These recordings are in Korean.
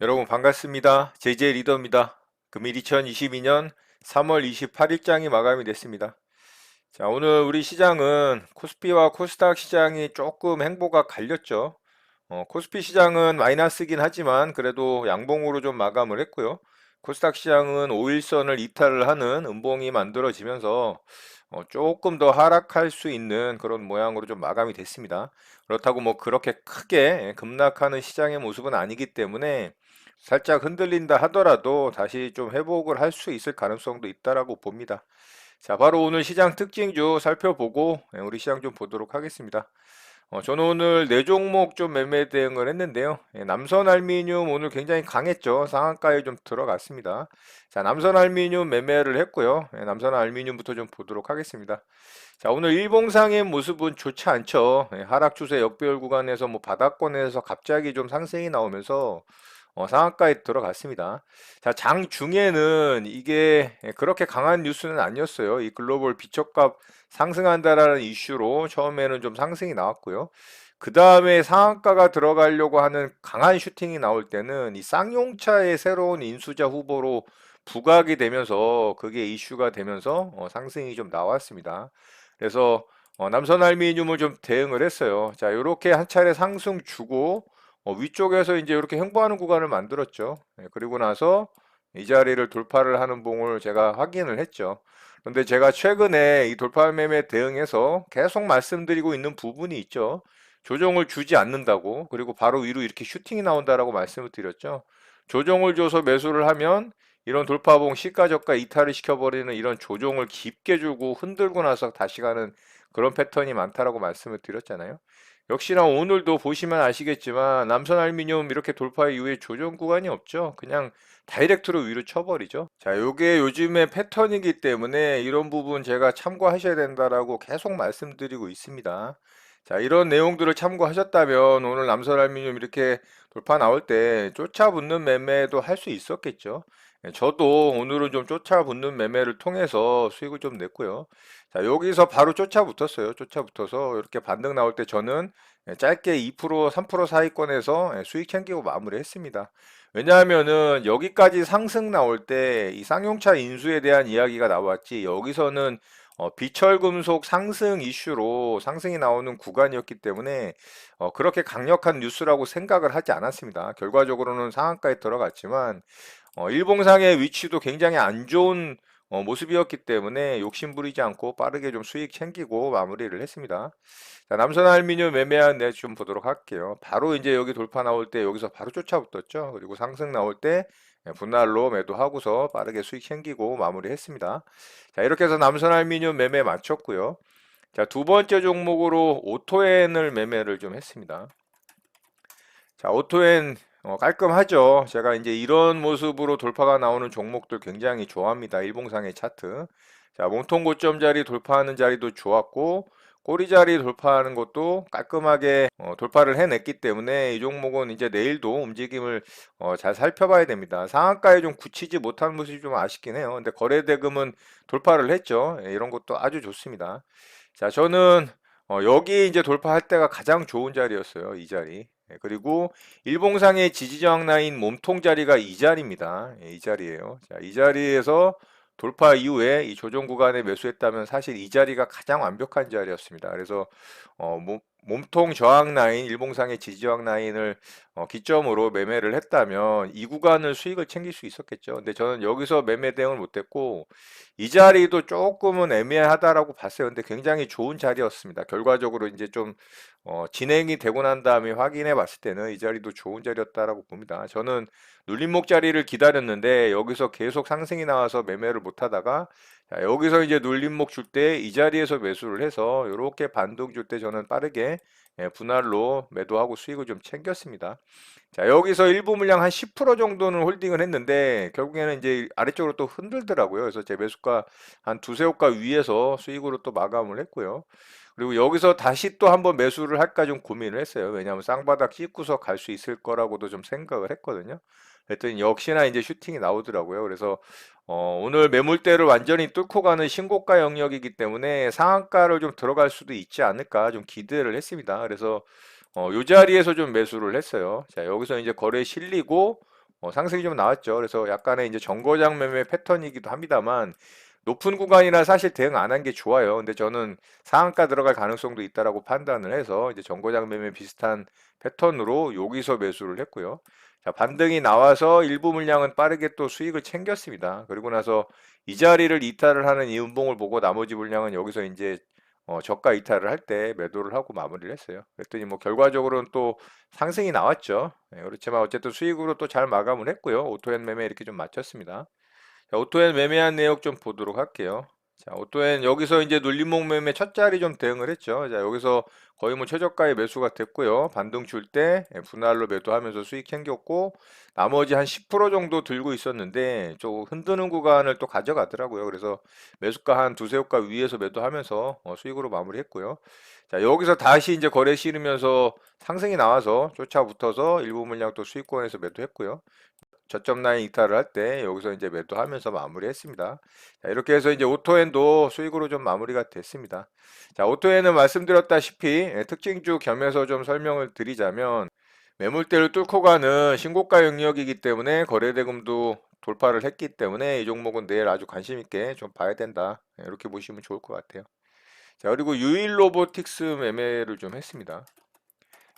여러분 반갑습니다. JJ 리더입니다. 금일 2022년 3월 28일장이 마감이 됐습니다. 자, 오늘 우리 시장은 코스피와 코스닥 시장이 조금 행보가 갈렸죠. 코스피 시장은 마이너스긴 하지만 그래도 양봉으로 좀 마감을 했고요. 코스닥 시장은 5일선을 이탈을 하는 음봉이 만들어지면서 조금 더 하락할 수 있는 그런 모양으로 좀 마감이 됐습니다. 그렇다고 뭐 그렇게 크게 급락하는 시장의 모습은 아니기 때문에 살짝 흔들린다 하더라도 다시 좀 회복을 할 수 있을 가능성도 있다라고 봅니다. 자, 바로 오늘 시장 특징주 살펴보고 우리 시장 좀 보도록 하겠습니다. 저는 오늘 네 종목 좀 매매 대응을 했는데요. 남선 알미늄 오늘 굉장히 강했죠. 상한가에 좀 들어갔습니다. 자, 남선 알미늄 매매를 했고요. 남선 알미늄부터 좀 보도록 하겠습니다. 자, 오늘 일봉상의 모습은 좋지 않죠. 하락 추세 역배열 구간에서 뭐 바닥권에서 갑자기 좀 상승이 나오면서 상한가에 들어갔습니다. 자, 장 중에는 이게 그렇게 강한 뉴스는 아니었어요. 이 글로벌 비처값 상승한다라는 이슈로 처음에는 좀 상승이 나왔고요. 그 다음에 상한가가 들어가려고 하는 강한 슈팅이 나올 때는 이 쌍용차의 새로운 인수자 후보로 부각이 되면서 그게 이슈가 되면서 상승이 좀 나왔습니다. 그래서 남선 알미늄을 좀 대응을 했어요. 자, 이렇게 한 차례 상승 주고 위쪽에서 이제 이렇게 횡보하는 구간을 만들었죠. 그리고 나서 이 자리를 돌파를 하는 봉을 제가 확인을 했죠. 그런데 제가 최근에 이 돌파 매매 대응해서 계속 말씀드리고 있는 부분이 있죠. 조정을 주지 않는다고, 그리고 바로 위로 이렇게 슈팅이 나온다라고 말씀을 드렸죠. 조정을 줘서 매수를 하면 이런 돌파봉 시가저가 이탈을 시켜버리는 이런 조정을 깊게 주고 흔들고 나서 다시 가는 그런 패턴이 많다라고 말씀을 드렸잖아요. 역시나 오늘도 보시면 아시겠지만 남선 알미늄 이렇게 돌파 이후에 조정 구간이 없죠. 그냥 다이렉트로 위로 쳐버리죠. 자, 요게 요즘의 패턴이기 때문에 이런 부분 제가 참고하셔야 된다라고 계속 말씀드리고 있습니다. 자, 이런 내용들을 참고하셨다면 오늘 남선 알미늄 이렇게 돌파 나올 때 쫓아붙는 매매도 할 수 있었겠죠. 저도 오늘은 좀 쫓아붙는 매매를 통해서 수익을 좀 냈고요. 자, 여기서 바로 쫓아붙었어요. 쫓아붙어서 이렇게 반등 나올 때 저는 짧게 2%, 3% 사이권에서 수익 챙기고 마무리했습니다. 왜냐하면은 여기까지 상승 나올 때 이 쌍용차 인수에 대한 이야기가 나왔지 여기서는 비철금속 상승 이슈로 상승이 나오는 구간이었기 때문에 그렇게 강력한 뉴스라고 생각을 하지 않았습니다. 결과적으로는 상한가에 들어갔지만 일봉상의 위치도 굉장히 안 좋은 모습이었기 때문에 욕심 부리지 않고 빠르게 좀 수익 챙기고 마무리를 했습니다. 자, 남선 알미늄 매매한 내 좀 보도록 할게요. 바로 이제 여기 돌파 나올 때 여기서 바로 쫓아붙었죠. 그리고 상승 나올 때 분할로 매도하고서 빠르게 수익 챙기고 마무리했습니다. 자, 이렇게 해서 남선 알미늄 매매 마쳤고요. 자, 두 번째 종목으로 오토엔을 매매를 좀 했습니다. 자, 오토엔 깔끔하죠. 제가 이제 이런 모습으로 돌파가 나오는 종목들 굉장히 좋아합니다. 일봉상의 차트. 자, 몸통 고점 자리 돌파하는 자리도 좋았고, 꼬리 자리 돌파하는 것도 깔끔하게 돌파를 해냈기 때문에 이 종목은 이제 내일도 움직임을 잘 살펴봐야 됩니다. 상한가에 좀 굳히지 못한 모습이 좀 아쉽긴 해요. 근데 거래대금은 돌파를 했죠. 예, 이런 것도 아주 좋습니다. 자, 저는 여기 이제 돌파할 때가 가장 좋은 자리였어요. 이 자리. 예, 그리고 일봉상의 지지저항 라인 몸통 자리가 이 자리입니다. 예, 이 자리예요. 자, 이 자리에서 돌파 이후에 이 조정 구간에 매수했다면 사실 이 자리가 가장 완벽한 자리였습니다. 그래서 몸통 저항 라인, 일봉상의 지지저항 라인을 기점으로 매매를 했다면 이 구간을 수익을 챙길 수 있었겠죠. 근데 저는 여기서 매매 대응을 못했고 이 자리도 조금은 애매하다라고 봤어요. 근데 굉장히 좋은 자리였습니다. 결과적으로 이제 좀 진행이 되고 난 다음에 확인해 봤을 때는 이 자리도 좋은 자리였다라고 봅니다. 저는 눌림목 자리를 기다렸는데 여기서 계속 상승이 나와서 매매를 못 하다가 자, 여기서 이제 눌림목 줄 때 이 자리에서 매수를 해서 이렇게 반등 줄 때 저는 빠르게 분할로 매도하고 수익을 좀 챙겼습니다. 자, 여기서 일부 물량 한 10% 정도는 홀딩을 했는데 결국에는 이제 아래쪽으로 또 흔들더라고요. 그래서 제 매수가 한 두세 호가 위에서 수익으로 또 마감을 했고요. 그리고 여기서 다시 또 한번 매수를 할까 좀 고민을 했어요. 왜냐하면 쌍바닥 찍고서 갈 수 있을 거라고도 좀 생각을 했거든요. 그랬더니 역시나 이제 슈팅이 나오더라고요. 그래서 오늘 매물대를 완전히 뚫고 가는 신고가 영역이기 때문에 상한가를 좀 들어갈 수도 있지 않을까 좀 기대를 했습니다. 그래서 요 자리에서 좀 매수를 했어요. 자, 여기서 이제 거래 실리고 상승이 좀 나왔죠. 그래서 약간의 이제 정거장 매매 패턴이기도 합니다만 높은 구간이라 사실 대응 안 한 게 좋아요. 근데 저는 상한가 들어갈 가능성도 있다라고 판단을 해서 이제 정거장 매매 비슷한 패턴으로 여기서 매수를 했고요. 자, 반등이 나와서 일부 물량은 빠르게 또 수익을 챙겼습니다. 그리고 나서 이 자리를 이탈을 하는 이 음봉을 보고 나머지 물량은 여기서 이제 저가 이탈을 할 때 매도를 하고 마무리를 했어요. 그랬더니 뭐 결과적으로는 또 상승이 나왔죠. 네, 그렇지만 어쨌든 수익으로 또 잘 마감을 했고요. 오토엔 매매 이렇게 좀 마쳤습니다. 자, 오토엔 매매한 내역 좀 보도록 할게요. 자, 오토엔 여기서 이제 눌림목 매매 첫 자리 좀 대응을 했죠. 자, 여기서 거의 뭐 최저가의 매수가 됐고요. 반등 줄 때 분할로 매도하면서 수익 챙겼고 나머지 한 10% 정도 들고 있었는데 좀 흔드는 구간을 또 가져가더라고요. 그래서 매수가 한 두세 호가 위에서 매도하면서 수익으로 마무리했고요. 자, 여기서 다시 이제 거래 실으면서 상승이 나와서 쫓아붙어서 일부 물량 또 수익권에서 매도했고요. 저점 라인 이탈을 할 때 여기서 이제 매도하면서 마무리했습니다. 자, 이렇게 해서 이제 오토엔도 수익으로 좀 마무리가 됐습니다. 자, 오토엔은 말씀드렸다시피 특징주 겸해서 좀 설명을 드리자면 매물대를 뚫고 가는 신고가 영역이기 때문에 거래대금도 돌파를 했기 때문에 이 종목은 내일 아주 관심 있게 좀 봐야 된다. 이렇게 보시면 좋을 것 같아요. 자, 그리고 유일 로보틱스 매매를 좀 했습니다.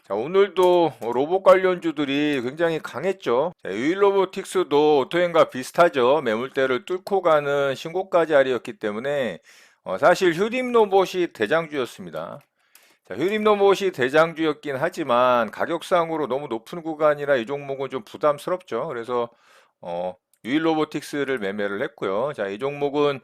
자, 오늘도 로봇 관련주들이 굉장히 강했죠. 자, 유일로보틱스도 오토엔과 비슷하죠. 매물대를 뚫고 가는 신고가 자리였기 때문에 사실 휴림로봇이 대장주였습니다. 자, 휴림로봇이 대장주였긴 하지만 가격상으로 너무 높은 구간이라 이 종목은 좀 부담스럽죠. 그래서 유일로보틱스를 매매를 했고요. 자, 이 종목은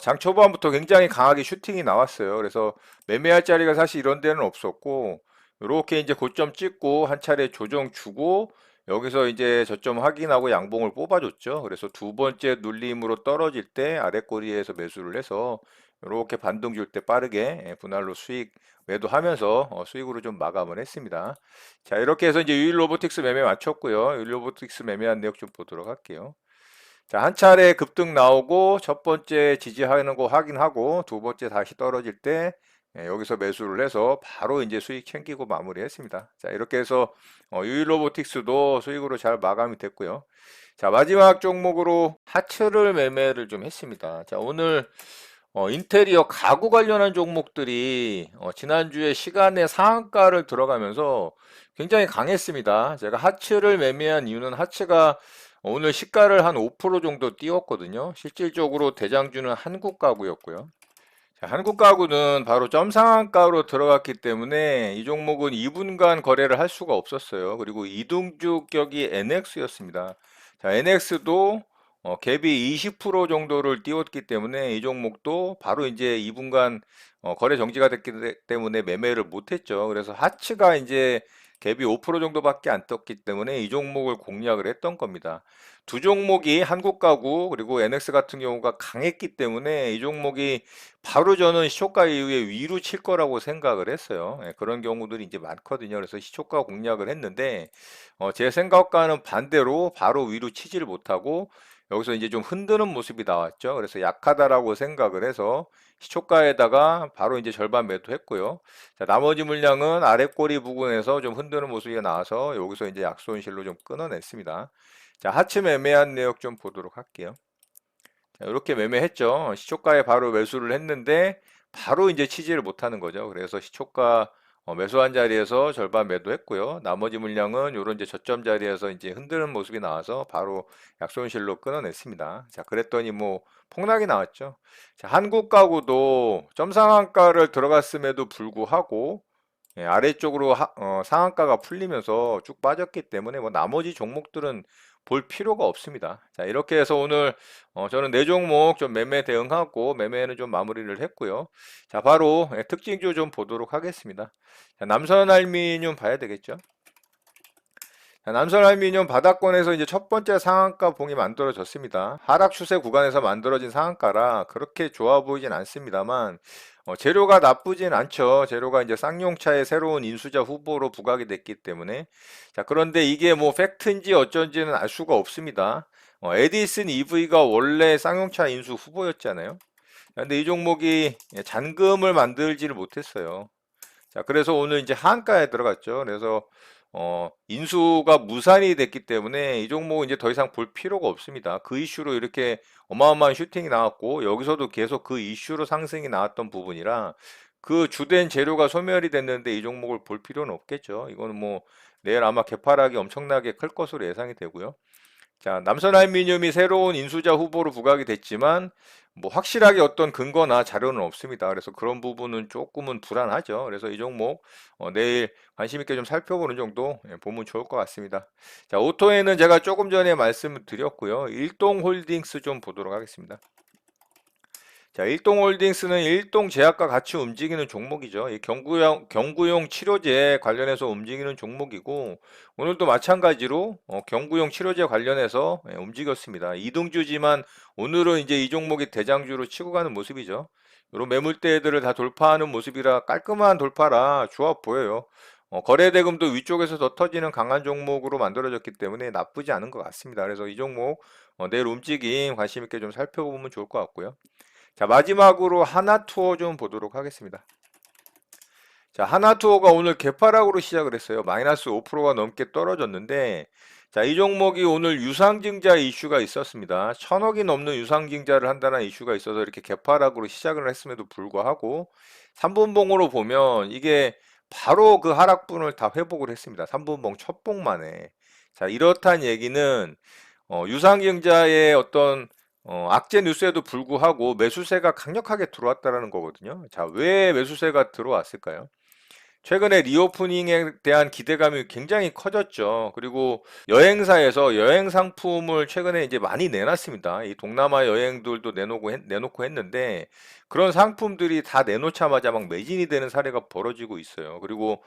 장 초반부터 굉장히 강하게 슈팅이 나왔어요. 그래서 매매할 자리가 사실 이런 데는 없었고 이렇게 이제 고점 찍고 한 차례 조정 주고 여기서 이제 저점 확인하고 양봉을 뽑아줬죠. 그래서 두 번째 눌림으로 떨어질 때 아래 꼬리에서 매수를 해서 이렇게 반등 줄 때 빠르게 분할로 수익 매도하면서 수익으로 좀 마감을 했습니다. 자, 이렇게 해서 이제 유일 로보틱스 매매 마쳤고요. 유일 로보틱스 매매한 내역 좀 보도록 할게요. 자, 한 차례 급등 나오고 첫 번째 지지하는 거 확인하고 두 번째 다시 떨어질 때 여기서 매수를 해서 바로 이제 수익 챙기고 마무리했습니다. 자, 이렇게 해서 유일로보틱스도 수익으로 잘 마감이 됐고요. 자, 마지막 종목으로 하츠를 매매를 좀 했습니다. 자, 오늘 인테리어 가구 관련한 종목들이 지난주에 시간의 상한가를 들어가면서 굉장히 강했습니다. 제가 하츠를 매매한 이유는 하츠가 오늘 시가를 한 5% 정도 띄웠거든요. 실질적으로 대장주는 한국 가구였고요. 자, 한국 가구는 바로 점상한가로 들어갔기 때문에 이 종목은 2분간 거래를 할 수가 없었어요. 그리고 이동주격이 NX였습니다. 자, NX도 갭이 20% 정도를 띄웠기 때문에 이 종목도 바로 이제 2분간 거래 정지가 됐기 때문에 매매를 못했죠. 그래서 하츠가 이제 갭이 5% 정도밖에 안 떴기 때문에 이 종목을 공략을 했던 겁니다. 두 종목이 한국 가구 그리고 NX 같은 경우가 강했기 때문에 이 종목이 바로 저는 시초가 이후에 위로 칠 거라고 생각을 했어요. 예, 그런 경우들이 이제 많거든요. 그래서 시초가 공략을 했는데 제 생각과는 반대로 바로 위로 치지를 못하고 여기서 이제 좀 흔드는 모습이 나왔죠. 그래서 약하다라고 생각을 해서 시초가에다가 바로 이제 절반 매도했고요. 자, 나머지 물량은 아래 꼬리 부분에서 좀 흔드는 모습이 나와서 여기서 이제 약손실로 좀 끊어냈습니다. 자, 하츠 매매한 내역 좀 보도록 할게요. 자, 이렇게 매매했죠. 시초가에 바로 매수를 했는데 바로 이제 치지를 못하는 거죠. 그래서 시초가 매수한 자리에서 절반 매도했고요. 나머지 물량은 이런 이제 저점 자리에서 이제 흔드는 모습이 나와서 바로 약손실로 끊어냈습니다. 자, 그랬더니 뭐 폭락이 나왔죠. 자, 한국 가구도 점상한가를 들어갔음에도 불구하고 아래쪽으로 상한가가 풀리면서 쭉 빠졌기 때문에 뭐 나머지 종목들은 볼 필요가 없습니다. 자, 이렇게 해서 오늘 저는 네 종목 좀 매매 대응하고 매매는 좀 마무리를 했고요. 자, 바로 특징주 좀 보도록 하겠습니다. 자, 남선 알루미늄 봐야 되겠죠? 자, 남선 알루미늄 바닥권에서 이제 첫 번째 상한가 봉이 만들어졌습니다. 하락 추세 구간에서 만들어진 상한가라 그렇게 좋아 보이진 않습니다만 재료가 나쁘진 않죠. 재료가 이제 쌍용차의 새로운 인수자 후보로 부각이 됐기 때문에 자, 그런데 이게 뭐 팩트인지 어쩐지는 알 수가 없습니다. 에디슨 EV가 원래 쌍용차 인수 후보였잖아요. 근데 이 종목이 잔금을 만들지를 못했어요. 자, 그래서 오늘 이제 하한가에 들어갔죠. 그래서 인수가 무산이 됐기 때문에 이 종목은 이제 더 이상 볼 필요가 없습니다. 그 이슈로 이렇게 어마어마한 슈팅이 나왔고 여기서도 계속 그 이슈로 상승이 나왔던 부분이라 그 주된 재료가 소멸이 됐는데 이 종목을 볼 필요는 없겠죠. 이거는 뭐 내일 아마 개파락이 엄청나게 클 것으로 예상이 되고요. 자, 남선알미늄이 새로운 인수자 후보로 부각이 됐지만 뭐 확실하게 어떤 근거나 자료는 없습니다. 그래서 그런 부분은 조금은 불안하죠. 그래서 이 종목 내일 관심 있게 좀 살펴보는 정도 보면 좋을 것 같습니다. 자, 오토에는 제가 조금 전에 말씀을 드렸고요. 일동홀딩스 좀 보도록 하겠습니다. 자, 일동홀딩스는 일동제약과 같이 움직이는 종목이죠. 이 경구용 치료제 관련해서 움직이는 종목이고, 오늘도 마찬가지로 경구용 치료제 관련해서 움직였습니다. 이등주지만 오늘은 이제 이 종목이 대장주로 치고 가는 모습이죠. 이런 매물대들을 다 돌파하는 모습이라 깔끔한 돌파라 좋아 보여요. 거래대금도 위쪽에서 더 터지는 강한 종목으로 만들어졌기 때문에 나쁘지 않은 것 같습니다. 그래서 이 종목 내일 움직임 관심 있게 좀 살펴보면 좋을 것 같고요. 자, 마지막으로 하나투어 좀 보도록 하겠습니다. 자, 하나투어가 오늘 개파락으로 시작을 했어요. 마이너스 5%가 넘게 떨어졌는데, 자, 이 종목이 오늘 유상증자 이슈가 있었습니다. 1,000억이 넘는 유상증자를 한다는 이슈가 있어서 이렇게 개파락으로 시작을 했음에도 불구하고, 3분봉으로 보면 이게 바로 그 하락분을 다 회복을 했습니다. 3분봉 첫 봉만에. 자, 이렇단 얘기는 유상증자의 어떤 악재 뉴스에도 불구하고 매수세가 강력하게 들어왔다라는 거거든요. 자, 왜 매수세가 들어왔을까요? 최근에 리오프닝에 대한 기대감이 굉장히 커졌죠. 그리고 여행사에서 여행 상품을 최근에 이제 많이 내놨습니다. 이 동남아 여행들도 내놓고 했는데 그런 상품들이 다 내놓자마자 막 매진이 되는 사례가 벌어지고 있어요. 그리고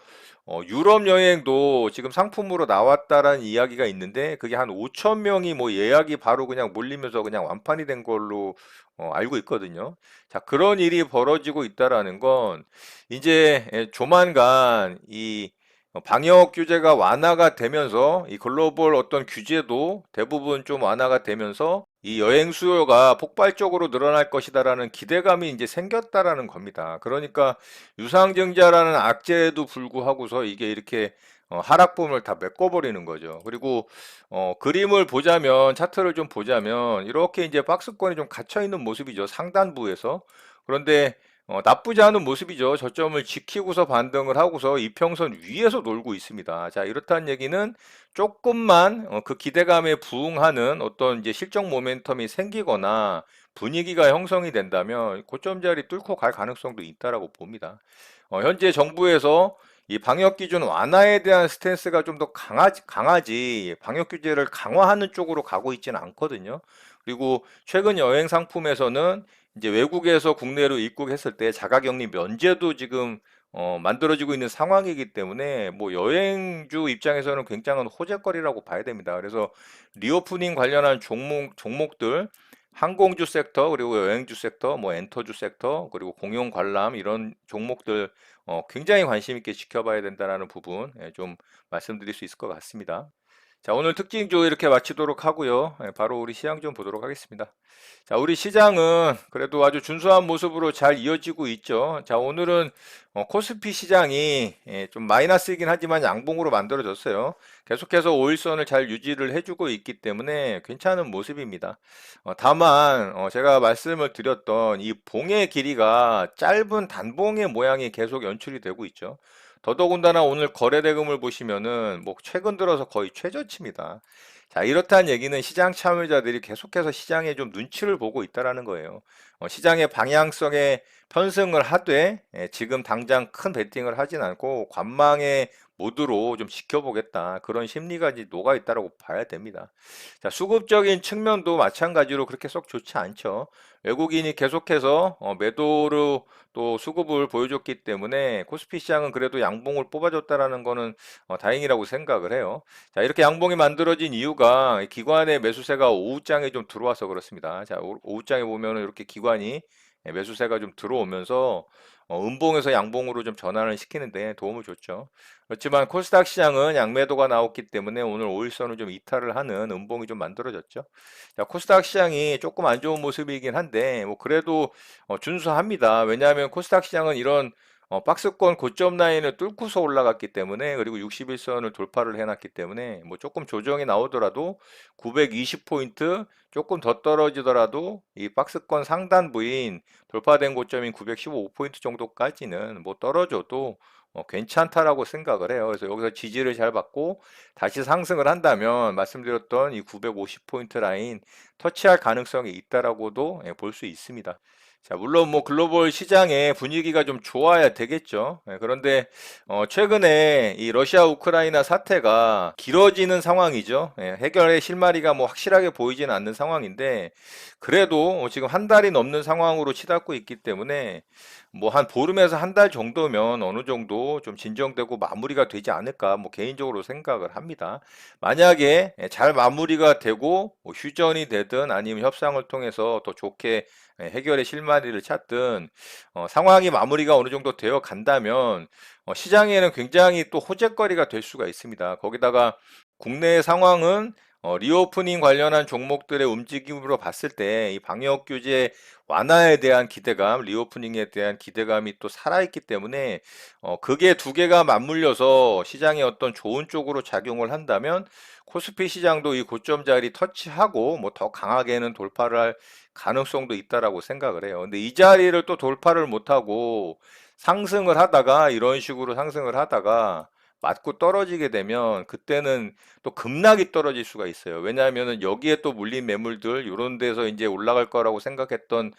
유럽 여행도 지금 상품으로 나왔다라는 이야기가 있는데 그게 한 5천 명이 뭐 예약이 바로 그냥 몰리면서 그냥 완판이 된 걸로 알고 있거든요. 자, 그런 일이 벌어지고 있다라는 건 이제 조만간 이 방역 규제가 완화가 되면서 이 글로벌 어떤 규제도 대부분 좀 완화가 되면서 이 여행 수요가 폭발적으로 늘어날 것이다라는 기대감이 이제 생겼다라는 겁니다. 그러니까 유상증자라는 악재에도 불구하고서 이게 이렇게 하락범을 다 메꿔버리는 거죠. 그리고 그림을 보자면 차트를 좀 보자면 이렇게 이제 박스권이 좀 갇혀 있는 모습이죠. 상단부에서. 그런데 나쁘지 않은 모습이죠. 저점을 지키고서 반등을 하고서 이평선 위에서 놀고 있습니다. 자, 이렇다는 얘기는 조금만 그 기대감에 부응하는 어떤 이제 실적 모멘텀이 생기거나 분위기가 형성이 된다면 고점 자리 뚫고 갈 가능성도 있다라고 봅니다. 현재 정부에서 이 방역 기준 완화에 대한 스탠스가 좀 더 강하지 방역 규제를 강화하는 쪽으로 가고 있지는 않거든요. 그리고 최근 여행 상품에서는 이제 외국에서 국내로 입국했을 때 자가격리 면제도 지금 만들어지고 있는 상황이기 때문에 뭐 여행주 입장에서는 굉장한 호재거리라고 봐야 됩니다. 그래서 리오프닝 관련한 종목들 항공주 섹터 그리고 여행주 섹터 뭐 엔터주 섹터 그리고 공용 관람 이런 종목들 굉장히 관심 있게 지켜봐야 된다라는 부분 좀 말씀드릴 수 있을 것 같습니다. 자, 오늘 특징주 이렇게 마치도록 하고요. 바로 우리 시장 좀 보도록 하겠습니다. 자, 우리 시장은 그래도 아주 준수한 모습으로 잘 이어지고 있죠. 자, 오늘은 코스피 시장이 좀 마이너스이긴 하지만 양봉으로 만들어졌어요. 계속해서 5일선을 잘 유지를 해주고 있기 때문에 괜찮은 모습입니다. 다만 제가 말씀을 드렸던 이 봉의 길이가 짧은 단봉의 모양이 계속 연출이 되고 있죠. 더더군다나 오늘 거래대금을 보시면은 뭐 최근 들어서 거의 최저치입니다. 자, 이렇다는 얘기는 시장 참여자들이 계속해서 시장에 좀 눈치를 보고 있다라는 거예요. 시장의 방향성에 편승을 하되 지금 당장 큰 베팅을 하진 않고 관망의 모드로 좀 지켜보겠다. 그런 심리가 이제 녹아 있다라고 봐야 됩니다. 자, 수급적인 측면도 마찬가지로 그렇게 썩 좋지 않죠. 외국인이 계속해서 매도로 또 수급을 보여줬기 때문에 코스피 시장은 그래도 양봉을 뽑아줬다라는 거는 다행이라고 생각을 해요. 자, 이렇게 양봉이 만들어진 이유가 기관의 매수세가 오후장에 좀 들어와서 그렇습니다. 자, 오후장에 보면은 이렇게 기관이 매수세가 좀 들어오면서 음봉에서 양봉으로 좀 전환을 시키는데 도움을 줬죠. 그렇지만 코스닥 시장은 양매도가 나왔기 때문에 오늘 5일선을 좀 이탈을 하는 음봉이 좀 만들어졌죠. 자, 코스닥 시장이 조금 안 좋은 모습이긴 한데 뭐 그래도 준수합니다. 왜냐하면 코스닥 시장은 이런 박스권 고점 라인을 뚫고서 올라갔기 때문에 그리고 61선을 돌파를 해놨기 때문에 뭐 조금 조정이 나오더라도 920포인트 조금 더 떨어지더라도 이 박스권 상단부인 돌파된 고점인 915포인트 정도까지는 뭐 떨어져도 괜찮다라고 생각을 해요. 그래서 여기서 지지를 잘 받고 다시 상승을 한다면 말씀드렸던 이 950포인트 라인 터치할 가능성이 있다라고도 볼 수 있습니다. 자, 물론 뭐 글로벌 시장의 분위기가 좀 좋아야 되겠죠. 그런데 최근에 이 러시아 우크라이나 사태가 길어지는 상황이죠. 해결의 실마리가 뭐 확실하게 보이지는 않는 상황인데 그래도 지금 한 달이 넘는 상황으로 치닫고 있기 때문에 뭐 한 보름에서 한 달 정도면 어느 정도 좀 진정되고 마무리가 되지 않을까 뭐 개인적으로 생각을 합니다. 만약에 잘 마무리가 되고 뭐 휴전이 되든 아니면 협상을 통해서 더 좋게 해결의 실마리를 찾든 상황이 마무리가 어느 정도 되어 간다면 시장에는 굉장히 또 호재거리가 될 수가 있습니다. 거기다가 국내 상황은 리오프닝 관련한 종목들의 움직임으로 봤을 때 이 방역 규제 완화에 대한 기대감, 리오프닝에 대한 기대감이 또 살아있기 때문에 그게 두 개가 맞물려서 시장에 어떤 좋은 쪽으로 작용을 한다면 코스피 시장도 이 고점 자리 터치하고 뭐 더 강하게는 돌파를 할 가능성도 있다라고 생각을 해요. 근데 이 자리를 또 돌파를 못하고 상승을 하다가 이런 식으로 상승을 하다가 맞고 떨어지게 되면 그때는 또 급락이 떨어질 수가 있어요. 왜냐하면은 여기에 또 물린 매물들 이런 데서 이제 올라갈 거라고 생각했던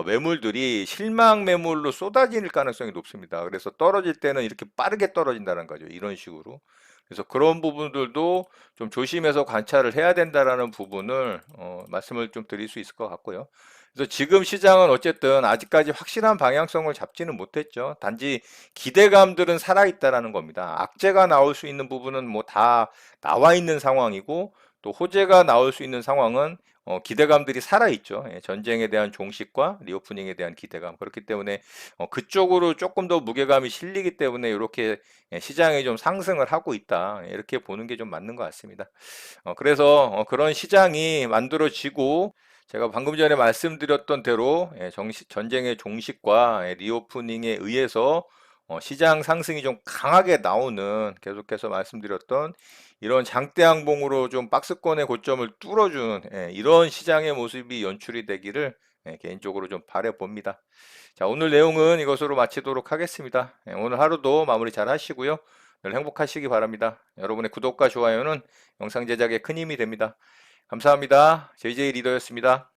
매물들이 실망 매물로 쏟아질 가능성이 높습니다. 그래서 떨어질 때는 이렇게 빠르게 떨어진다는 거죠. 이런 식으로. 그래서 그런 부분들도 좀 조심해서 관찰을 해야 된다라는 부분을 말씀을 좀 드릴 수 있을 것 같고요. 그래서 지금 시장은 어쨌든 아직까지 확실한 방향성을 잡지는 못했죠. 단지 기대감들은 살아있다라는 겁니다. 악재가 나올 수 있는 부분은 뭐 다 나와 있는 상황이고 또 호재가 나올 수 있는 상황은 기대감들이 살아있죠. 예, 전쟁에 대한 종식과 리오프닝에 대한 기대감. 그렇기 때문에 그쪽으로 조금 더 무게감이 실리기 때문에 이렇게 시장이 좀 상승을 하고 있다. 예, 이렇게 보는 게 좀 맞는 것 같습니다. 그래서 그런 시장이 만들어지고 제가 방금 전에 말씀드렸던 대로 전쟁의 종식과 리오프닝에 의해서 시장 상승이 좀 강하게 나오는 계속해서 말씀드렸던 이런 장대 항봉으로 좀 박스권의 고점을 뚫어준 이런 시장의 모습이 연출이 되기를 개인적으로 좀 바래 봅니다. 자, 오늘 내용은 이것으로 마치도록 하겠습니다. 오늘 하루도 마무리 잘 하시고요. 늘 행복하시기 바랍니다. 여러분의 구독과 좋아요는 영상 제작에 큰 힘이 됩니다. 감사합니다. JJ 리더였습니다.